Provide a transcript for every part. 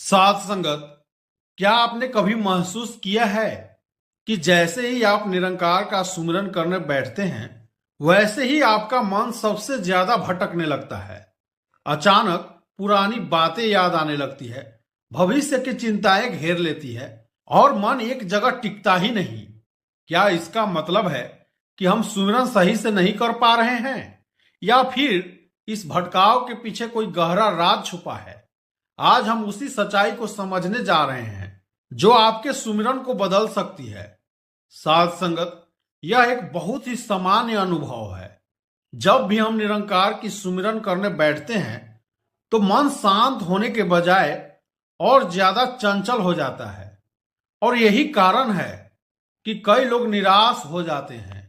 साथ संगत, क्या आपने कभी महसूस किया है कि जैसे ही आप निरंकार का सुमिरन करने बैठते हैं, वैसे ही आपका मन सबसे ज्यादा भटकने लगता है। अचानक पुरानी बातें याद आने लगती है, भविष्य की चिंताएं घेर लेती है और मन एक जगह टिकता ही नहीं। क्या इसका मतलब है कि हम सुमिरन सही से नहीं कर पा रहे हैं, या फिर इस भटकाव के पीछे कोई गहरा राज छुपा है? आज हम उसी सच्चाई को समझने जा रहे हैं जो आपके सुमिरन को बदल सकती है। साध संगत, यह एक बहुत ही सामान्य अनुभव है। जब भी हम निरंकार की सुमिरन करने बैठते हैं तो मन शांत होने के बजाय और ज्यादा चंचल हो जाता है, और यही कारण है कि कई लोग निराश हो जाते हैं।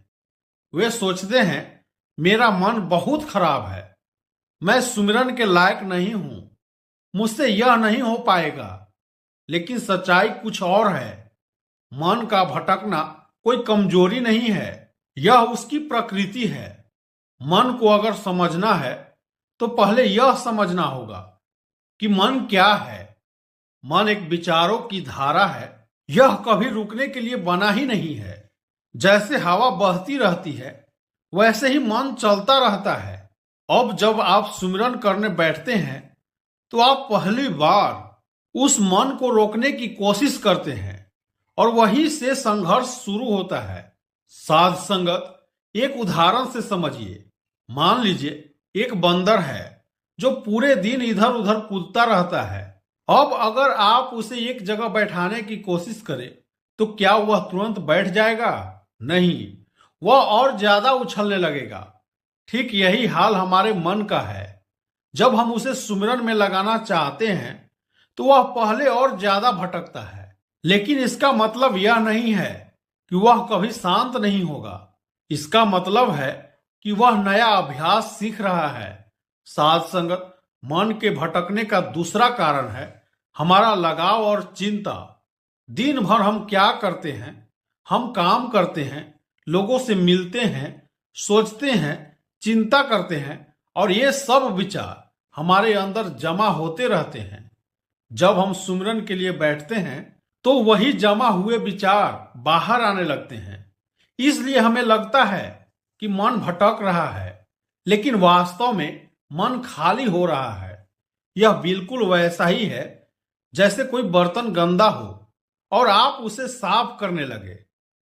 वे सोचते हैं, मेरा मन बहुत खराब है, मैं सुमिरन के लायक नहीं हूं, मुझसे यह नहीं हो पाएगा। लेकिन सच्चाई कुछ और है। मन का भटकना कोई कमजोरी नहीं है, यह उसकी प्रकृति है। मन को अगर समझना है तो पहले यह समझना होगा कि मन क्या है। मन एक विचारों की धारा है, यह कभी रुकने के लिए बना ही नहीं है। जैसे हवा बहती रहती है, वैसे ही मन चलता रहता है। अब जब आप सुमिरन करने बैठते हैं तो आप पहली बार उस मन को रोकने की कोशिश करते हैं, और वहीं से संघर्ष शुरू होता है। साध संगत, एक उदाहरण से समझिए। मान लीजिए एक बंदर है जो पूरे दिन इधर उधर कूदता रहता है। अब अगर आप उसे एक जगह बैठाने की कोशिश करें तो क्या वह तुरंत बैठ जाएगा? नहीं, वह और ज्यादा उछलने लगेगा। ठीक यही हाल हमारे मन का है। जब हम उसे सुमिरन में लगाना चाहते हैं तो वह पहले और ज्यादा भटकता है। लेकिन इसका मतलब यह नहीं है कि वह कभी शांत नहीं होगा। इसका मतलब है कि वह नया अभ्यास सीख रहा है। साध संगत, मन के भटकने का दूसरा कारण है हमारा लगाव और चिंता। दिन भर हम क्या करते हैं? हम काम करते हैं, लोगों से मिलते हैं, सोचते हैं, चिंता करते हैं, और ये सब विचार हमारे अंदर जमा होते रहते हैं। जब हम सुमिरन के लिए बैठते हैं तो वही जमा हुए विचार बाहर आने लगते हैं। इसलिए हमें लगता है कि मन भटक रहा है, लेकिन वास्तव में मन खाली हो रहा है। यह बिल्कुल वैसा ही है जैसे कोई बर्तन गंदा हो और आप उसे साफ करने लगे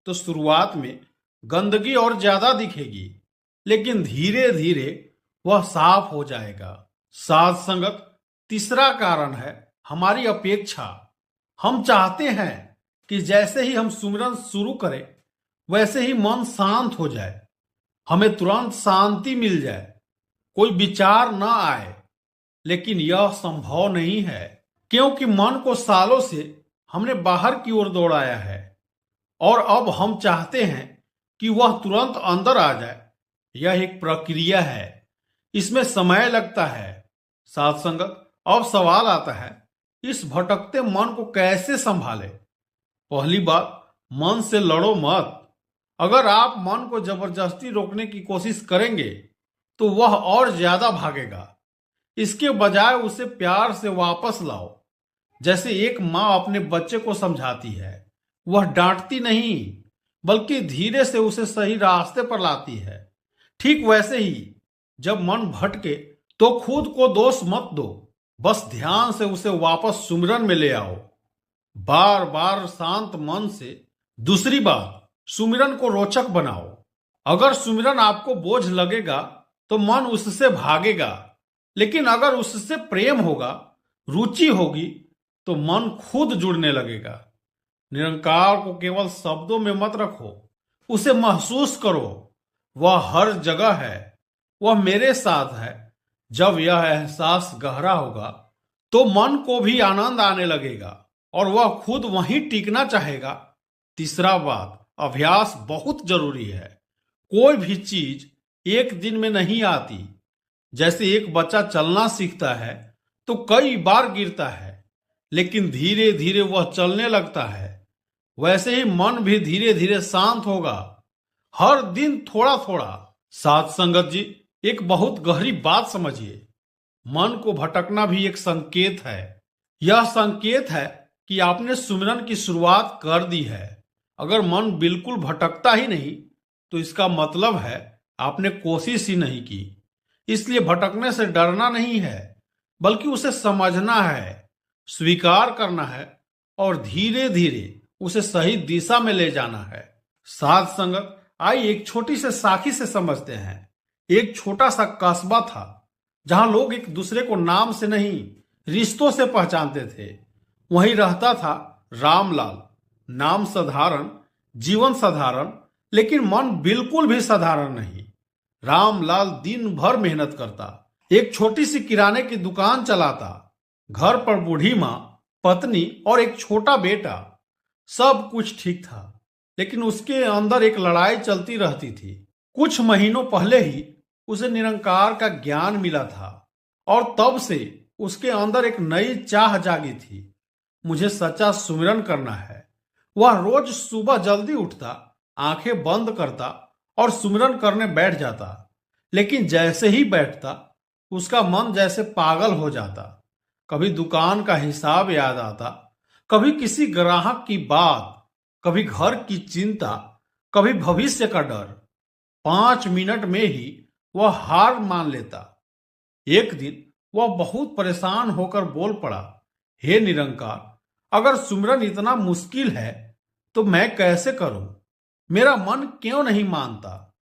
तो शुरुआत में गंदगी और ज्यादा दिखेगी, लेकिन धीरे धीरे वह साफ हो जाएगा। साध संगत, तीसरा कारण है हमारी अपेक्षा। हम चाहते हैं कि जैसे ही हम सुमिरन शुरू करें वैसे ही मन शांत हो जाए, हमें तुरंत शांति मिल जाए, कोई विचार न आए। लेकिन यह संभव नहीं है, क्योंकि मन को सालों से हमने बाहर की ओर दौड़ाया है, और अब हम चाहते हैं कि वह तुरंत अंदर आ जाए। यह एक प्रक्रिया है, इसमें समय लगता है। साथ संगत, अब सवाल आता है, इस भटकते मन को कैसे संभाले? पहली बात, मन से लड़ो मत। अगर आप मन को जबरदस्ती रोकने की कोशिश करेंगे तो वह और ज्यादा भागेगा। इसके बजाय उसे प्यार से वापस लाओ, जैसे एक माँ अपने बच्चे को समझाती है। वह डांटती नहीं, बल्कि धीरे से उसे सही रास्ते पर लाती है। ठीक वैसे ही जब मन भटके तो खुद को दोष मत दो, बस ध्यान से उसे वापस सुमिरन में ले आओ, बार बार शांत मन से। दूसरी बात, सुमिरन को रोचक बनाओ। अगर सुमिरन आपको बोझ लगेगा तो मन उससे भागेगा, लेकिन अगर उससे प्रेम होगा, रुचि होगी, तो मन खुद जुड़ने लगेगा। निरंकार को केवल शब्दों में मत रखो, उसे महसूस करो। वह हर जगह है, वह मेरे साथ है। जब यह एहसास गहरा होगा तो मन को भी आनंद आने लगेगा और वह खुद वहीं टिकना चाहेगा। तीसरा बात, अभ्यास बहुत जरूरी है। कोई भी चीज एक दिन में नहीं आती। जैसे एक बच्चा चलना सीखता है तो कई बार गिरता है, लेकिन धीरे धीरे वह चलने लगता है। वैसे ही मन भी धीरे धीरे शांत होगा, हर दिन थोड़ा थोड़ा। साथ संगत जी, एक बहुत गहरी बात समझिए। मन को भटकना भी एक संकेत है। यह संकेत है कि आपने सुमिरन की शुरुआत कर दी है। अगर मन बिल्कुल भटकता ही नहीं तो इसका मतलब है आपने कोशिश ही नहीं की। इसलिए भटकने से डरना नहीं है, बल्कि उसे समझना है, स्वीकार करना है और धीरे धीरे उसे सही दिशा में ले जाना है। साध संगत, आइए एक छोटी से साखी से समझते हैं। एक छोटा सा कस्बा था जहां लोग एक दूसरे को नाम से नहीं, रिश्तों से पहचानते थे। वहीं रहता था रामलाल। नाम साधारण, जीवन साधारण, लेकिन मन बिल्कुल भी साधारण नहीं। रामलाल दिन भर मेहनत करता, एक छोटी सी किराने की दुकान चलाता। घर पर बूढ़ी माँ, पत्नी और एक छोटा बेटा। सब कुछ ठीक था, लेकिन उसके अंदर एक लड़ाई चलती रहती थी। कुछ महीनों पहले ही उसे निरंकार का ज्ञान मिला था और तब से उसके अंदर एक नई चाह जागी थी। मुझे सच्चा सुमिरन करना है। वह रोज सुबह जल्दी उठता, आंखें बंद करता और सुमिरन करने बैठ जाता। लेकिन जैसे ही बैठता उसका मन जैसे पागल हो जाता। कभी दुकान का हिसाब याद आता, कभी किसी ग्राहक की बात, कभी घर की चिंता, कभी भविष्य का डर। 5 मिनट में ही वह हार मान लेता। एक दिन वह बहुत परेशान होकर बोल पड़ा, हे निरंकार, अगर सुमिरन इतना मुश्किल है तो मैं कैसे करूं? मेरा मन क्यों नहीं मानता?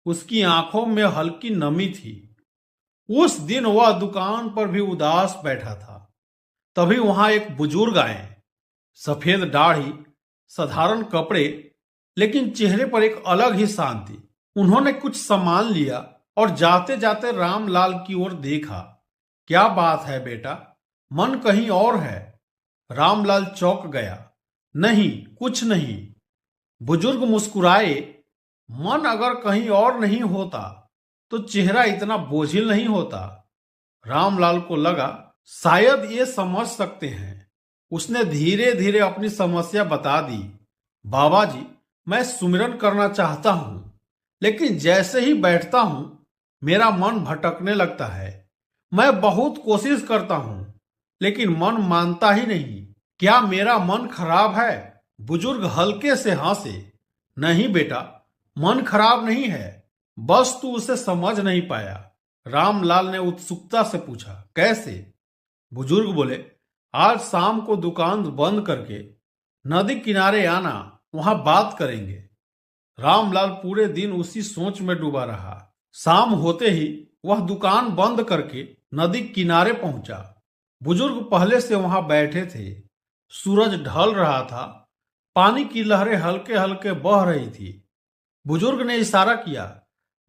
उसकी आंखों में हल्की नमी थी। उस दिन वह दुकान पर भी उदास बैठा था। तभी वहां एक बुजुर्ग आए। सफेद दाढ़ी, साधारण कपड़े, लेकिन चेहरे पर एक अलग ही शांति। उन्होंने कुछ सामान लिया और जाते जाते रामलाल की ओर देखा। क्या बात है बेटा, मन कहीं और है? रामलाल चौंक गया। नहीं, कुछ नहीं। बुजुर्ग मुस्कुराए। मन अगर कहीं और नहीं होता तो चेहरा इतना बोझिल नहीं होता। रामलाल को लगा शायद ये समझ सकते हैं। उसने धीरे धीरे अपनी समस्या बता दी। बाबा जी, मैं सुमिरन करना चाहता हूं, लेकिन जैसे ही बैठता हूं मेरा मन भटकने लगता है। मैं बहुत कोशिश करता हूं, लेकिन मन मानता ही नहीं। क्या मेरा मन खराब है? बुजुर्ग हल्के से हंसे। नहीं बेटा, मन खराब नहीं है, बस तू उसे समझ नहीं पाया। रामलाल ने उत्सुकता से पूछा, कैसे? बुजुर्ग बोले, आज शाम को दुकान बंद करके नदी किनारे आना, वहां बात करेंगे। रामलाल पूरे दिन उसी सोच में डूबा रहा। शाम होते ही वह दुकान बंद करके नदी किनारे पहुंचा। बुजुर्ग पहले से वहां बैठे थे। सूरज ढल रहा था। पानी की लहरें हल्के हल्के बह रही थी। बुजुर्ग ने इशारा किया,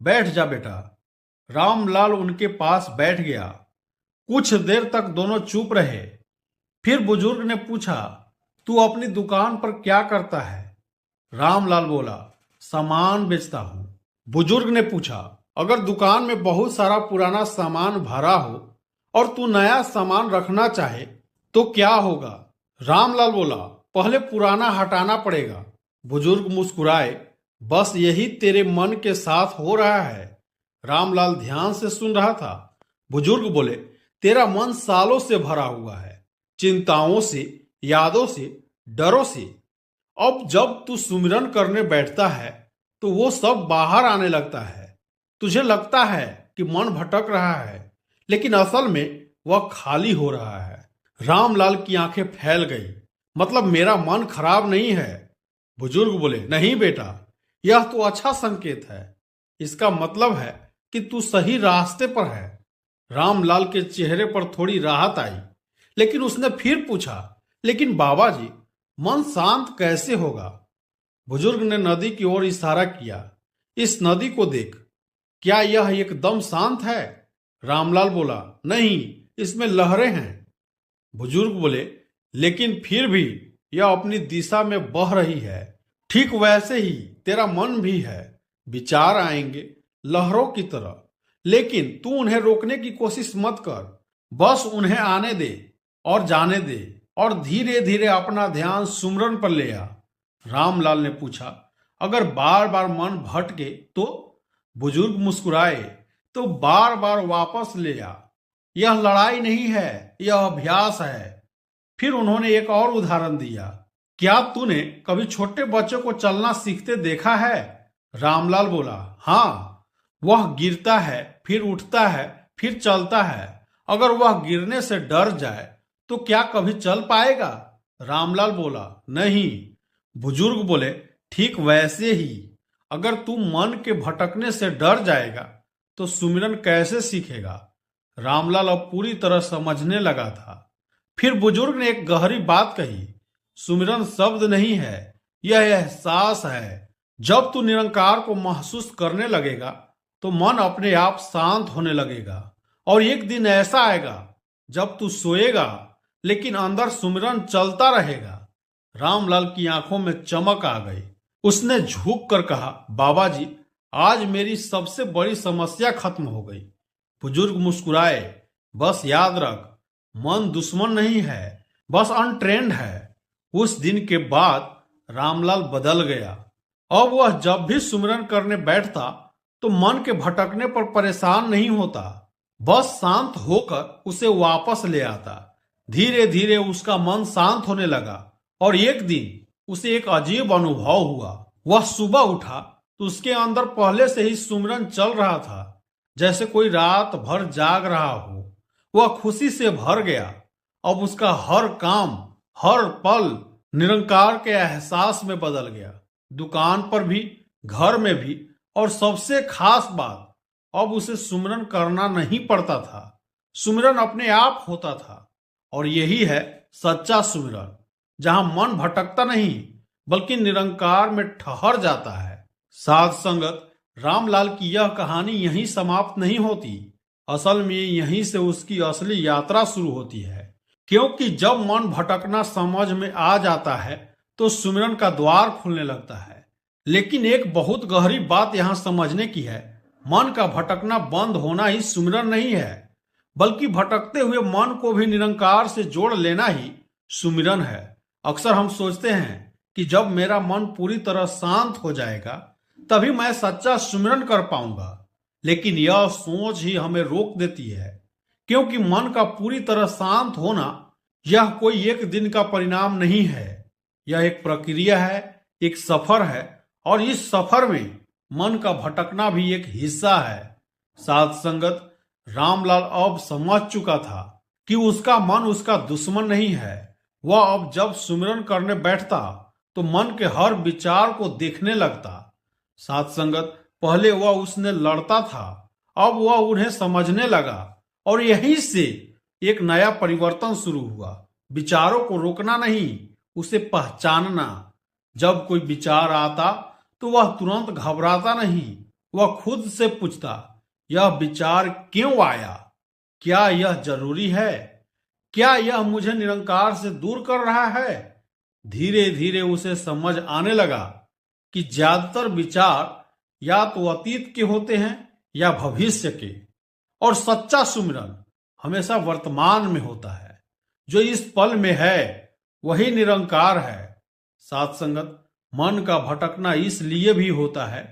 बैठ जा बेटा। रामलाल उनके पास बैठ गया। कुछ देर तक दोनों चुप रहे। फिर बुजुर्ग ने पूछा, तू अपनी दुकान पर क्या करता है? रामलाल बोला, सामान बेचता हूं। बुजुर्ग ने पूछा, अगर दुकान में बहुत सारा पुराना सामान भरा हो और तू नया सामान रखना चाहे तो क्या होगा? रामलाल बोला, पहले पुराना हटाना पड़ेगा। बुजुर्ग मुस्कुराए, बस यही तेरे मन के साथ हो रहा है। रामलाल ध्यान से सुन रहा था। बुजुर्ग बोले, तेरा मन सालों से भरा हुआ है, चिंताओं से, यादों से, डरों से। अब जब तू सुमिरन करने बैठता है तो वो सब बाहर आने लगता है। तुझे लगता है कि मन भटक रहा है, लेकिन असल में वह खाली हो रहा है। रामलाल की आंखें फैल गई। मतलब मेरा मन खराब नहीं है? बुजुर्ग बोले, नहीं बेटा, यह तो अच्छा संकेत है। इसका मतलब है कि तू सही रास्ते पर है। रामलाल के चेहरे पर थोड़ी राहत आई, लेकिन उसने फिर पूछा, लेकिन बाबा जी, मन शांत कैसे होगा? बुजुर्ग ने नदी की ओर इशारा किया। इस नदी को देख, क्या यह एकदम शांत है? रामलाल बोला, नहीं, इसमें लहरें हैं। बुजुर्ग बोले, लेकिन फिर भी यह अपनी दिशा में बह रही है। ठीक वैसे ही तेरा मन भी है। विचार आएंगे लहरों की तरह, लेकिन तू उन्हें रोकने की कोशिश मत कर। बस उन्हें आने दे और जाने दे और धीरे धीरे अपना ध्यान सुमिरन पर ले आ। रामलाल ने पूछा, अगर बार बार मन भटके तो? बुजुर्ग मुस्कुराए, तो बार बार वापस ले आ। यह लड़ाई नहीं है, यह अभ्यास है। फिर उन्होंने एक और उदाहरण दिया। क्या तूने कभी छोटे बच्चों को चलना सीखते देखा है? रामलाल बोला, हाँ। वह गिरता है, फिर उठता है, फिर चलता है। अगर वह गिरने से डर जाए तो क्या कभी चल पाएगा? रामलाल बोला, नहीं। बुजुर्ग बोले, ठीक वैसे ही अगर तू मन के भटकने से डर जाएगा तो सुमिरन कैसे सीखेगा? रामलाल अब पूरी तरह समझने लगा था। फिर बुजुर्ग ने एक गहरी बात कही, सुमिरन शब्द नहीं है, यह एहसास है। जब तू निरंकार को महसूस करने लगेगा तो मन अपने आप शांत होने लगेगा। और एक दिन ऐसा आएगा जब तू सोएगा लेकिन अंदर सुमिरन चलता रहेगा। रामलाल की आंखों में चमक आ गई। उसने झुक कर कहा, बाबा जी, आज मेरी सबसे बड़ी समस्या खत्म हो गई। बुजुर्ग मुस्कुराए, बस याद रख, मन दुश्मन नहीं है, बस अनट्रेंड है। उस दिन के बाद रामलाल बदल गया। अब वह जब भी सुमिरन करने बैठता तो मन के भटकने पर परेशान नहीं होता, बस शांत होकर उसे वापस ले आता। धीरे धीरे उसका मन शांत होने लगा और एक दिन उसे एक अजीब अनुभव हुआ। वह सुबह उठा तो उसके अंदर पहले से ही सुमिरन चल रहा था, जैसे कोई रात भर जाग रहा हो। वह खुशी से भर गया। अब उसका हर काम, हर पल निरंकार के एहसास में बदल गया। दुकान पर भी, घर में भी, और सबसे खास बात, अब उसे सुमिरन करना नहीं पड़ता था। सुमिरन अपने आप होता था। और यही है सच्चा सुमिरन, जहां मन भटकता नहीं बल्कि निरंकार में ठहर जाता है। साध संगत, रामलाल की यह कहानी यहीं समाप्त नहीं होती। असल में यहीं से उसकी असली यात्रा शुरू होती है। क्योंकि जब मन भटकना समझ में आ जाता है तो सुमिरन का द्वार खुलने लगता है। लेकिन एक बहुत गहरी बात यहां समझने की है, मन का भटकना बंद होना ही सुमिरन नहीं है, बल्कि भटकते हुए मन को भी निरंकार से जोड़ लेना ही सुमिरन है। अक्सर हम सोचते हैं कि जब मेरा मन पूरी तरह शांत हो जाएगा तभी मैं सच्चा सुमिरन कर पाऊंगा, लेकिन यह सोच ही हमें रोक देती है। क्योंकि मन का पूरी तरह शांत होना यह कोई एक दिन का परिणाम नहीं है, यह एक प्रक्रिया है, एक सफर है। और इस सफर में मन का भटकना भी एक हिस्सा है। साध संगत, रामलाल अब समझ चुका था कि उसका मन उसका दुश्मन नहीं है। वह अब जब सुमिरन करने बैठता तो मन के हर विचार को देखने लगता। साध संगत, पहले वह उसने लड़ता था, अब वह उन्हें समझने लगा। और यहीं से एक नया परिवर्तन शुरू हुआ। विचारों को रोकना नहीं, उसे पहचानना। जब कोई विचार आता तो वह तुरंत घबराता नहीं, वह खुद से पूछता, यह विचार क्यों आया? क्या यह जरूरी है? क्या यह मुझे निरंकार से दूर कर रहा है? धीरे धीरे उसे समझ आने लगा कि ज्यादातर विचार या तो अतीत के होते हैं या भविष्य के, और सच्चा सुमिरन हमेशा वर्तमान में होता है। जो इस पल में है वही निरंकार है। साथ संगत, मन का भटकना इसलिए भी होता है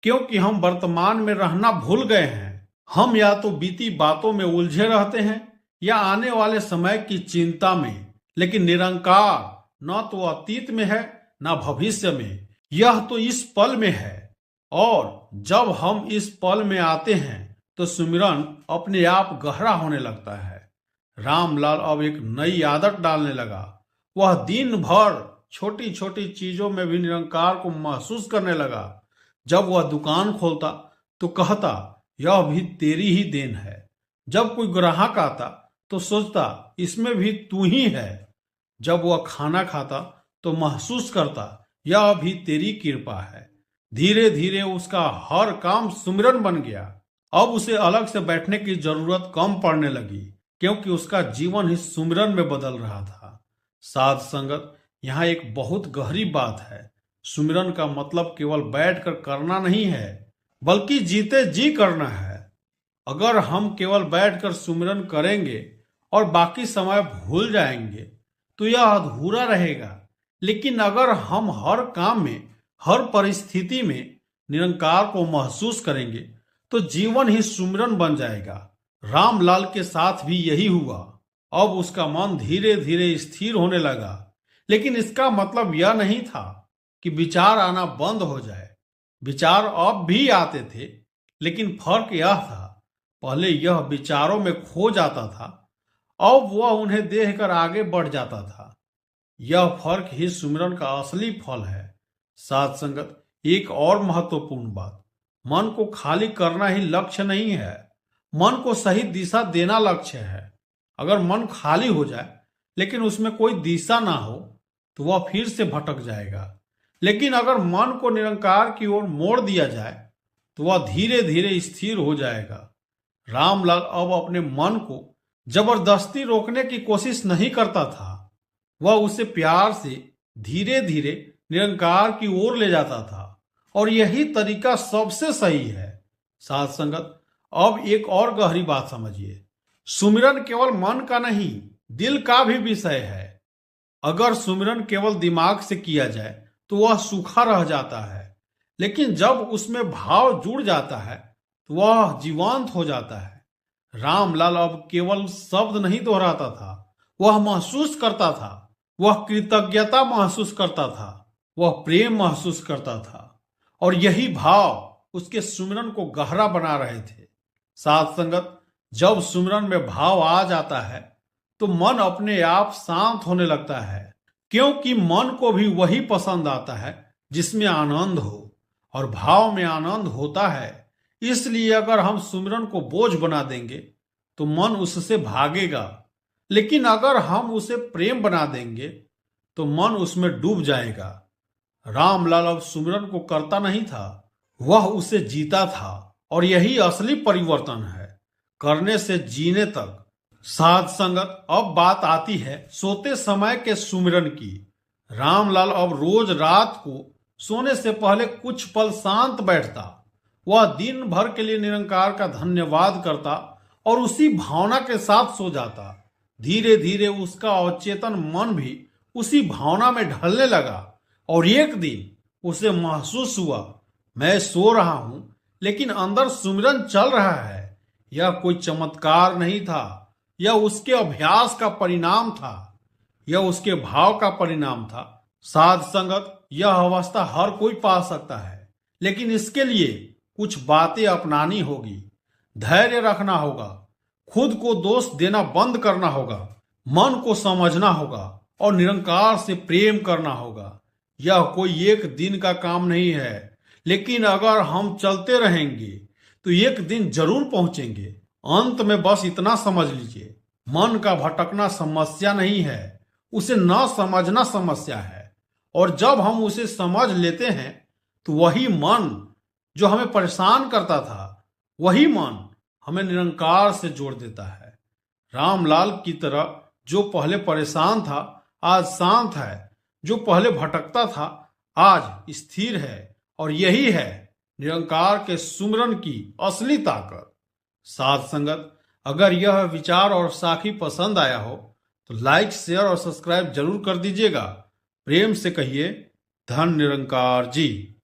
क्योंकि हम वर्तमान में रहना भूल गए हैं। हम या तो बीती बातों में उलझे रहते हैं या आने वाले समय की चिंता में। लेकिन निरंकार न तो अतीत में है न भविष्य में, यह तो इस पल में है। और जब हम इस पल में आते हैं तो सुमिरन अपने आप गहरा होने लगता है। रामलाल अब एक नई आदत डालने लगा। वह दिन भर छोटी छोटी चीजों में भी निरंकार को महसूस करने लगा। जब वह दुकान खोलता तो कहता, यह भी तेरी ही देन है। जब कोई ग्राहक आता तो सोचता, इसमें भी तू ही है। जब वह खाना खाता तो महसूस करता, यह भी तेरी कृपा है। धीरे धीरे उसका हर काम सुमिरन बन गया। अब उसे अलग से बैठने की जरूरत कम पड़ने लगी, क्योंकि उसका जीवन ही सुमिरन में बदल रहा था। साध संगत, यहाँ एक बहुत गहरी बात है। सुमिरन का मतलब केवल बैठकर करना नहीं है, बल्कि जीते जी करना है। अगर हम केवल बैठकर सुमिरन करेंगे और बाकी समय भूल जाएंगे तो यह अधूरा रहेगा। लेकिन अगर हम हर काम में, हर परिस्थिति में निरंकार को महसूस करेंगे तो जीवन ही सुमिरन बन जाएगा। रामलाल के साथ भी यही हुआ। अब उसका मन धीरे धीरे स्थिर होने लगा। लेकिन इसका मतलब यह नहीं था कि विचार आना बंद हो जाए। विचार अब भी आते थे, लेकिन फर्क यह था, पहले यह विचारों में खो जाता था, अब वह उन्हें देखकर आगे बढ़ जाता था। यह फर्क ही सुमिरन का असली फल है। साथ संगत, एक और महत्वपूर्ण बात, मन को खाली करना ही लक्ष्य नहीं है, मन को सही दिशा देना लक्ष्य है। अगर मन खाली हो जाए लेकिन उसमें कोई दिशा ना हो तो वह फिर से भटक जाएगा। लेकिन अगर मन को निरंकार की ओर मोड़ दिया जाए तो वह धीरे धीरे स्थिर हो जाएगा। रामलाल अब अपने मन को जबरदस्ती रोकने की कोशिश नहीं करता था, वह उसे प्यार से धीरे धीरे निरंकार की ओर ले जाता था। और यही तरीका सबसे सही है। साथ संगत, अब एक और गहरी बात समझिए, सुमिरन केवल मन का नहीं, दिल का भी विषय है। अगर सुमिरन केवल दिमाग से किया जाए तो वह सूखा रह जाता है, लेकिन जब उसमें भाव जुड़ जाता है तो वह जीवंत हो जाता है। रामलाल अब केवल शब्द नहीं दोहराता था, वह महसूस करता था, वह कृतज्ञता महसूस करता था, वह प्रेम महसूस करता था। और यही भाव उसके सुमिरन को गहरा बना रहे थे। साथ संगत, जब सुमिरन में भाव आ जाता है तो मन अपने आप शांत होने लगता है, क्योंकि मन को भी वही पसंद आता है जिसमें आनंद हो, और भाव में आनंद होता है। इसलिए अगर हम सुमिरन को बोझ बना देंगे तो मन उससे भागेगा, लेकिन अगर हम उसे प्रेम बना देंगे तो मन उसमें डूब जाएगा। रामलाल अब सुमिरन को करता नहीं था, वह उसे जीता था। और यही असली परिवर्तन है, करने से जीने तक। साध संगत, अब बात आती है सोते समय के सुमिरन की। रामलाल अब रोज रात को सोने से पहले कुछ पल शांत बैठता। वह दिन भर के लिए निरंकार का धन्यवाद करता और उसी भावना के साथ सो जाता। धीरे धीरे उसका अवचेतन मन भी उसी भावना में ढलने लगा। और एक दिन उसे महसूस हुआ, मैं सो रहा हूं लेकिन अंदर सुमिरन चल रहा है। यह कोई चमत्कार नहीं था, यह उसके अभ्यास का परिणाम था, यह उसके भाव का परिणाम था। साध संगत, यह अवस्था हर कोई पा सकता है, लेकिन इसके लिए कुछ बातें अपनानी होगी। धैर्य रखना होगा, खुद को दोष देना बंद करना होगा, मन को समझना होगा और निरंकार से प्रेम करना होगा। यह कोई एक दिन का काम नहीं है, लेकिन अगर हम चलते रहेंगे तो एक दिन जरूर पहुंचेंगे। अंत में बस इतना समझ लीजिए, मन का भटकना समस्या नहीं है, उसे न समझना समस्या है। और जब हम उसे समझ लेते हैं तो वही मन जो हमें परेशान करता था, वही मन हमें निरंकार से जोड़ देता है। रामलाल की तरह जो पहले परेशान था आज शांत है, जो पहले भटकता था आज स्थिर है। और यही है निरंकार के सुमिरन की असली ताकत। साथ संगत, अगर यह विचार और साखी पसंद आया हो तो लाइक, शेयर और सब्सक्राइब जरूर कर दीजिएगा। प्रेम से कहिए, धन निरंकार जी।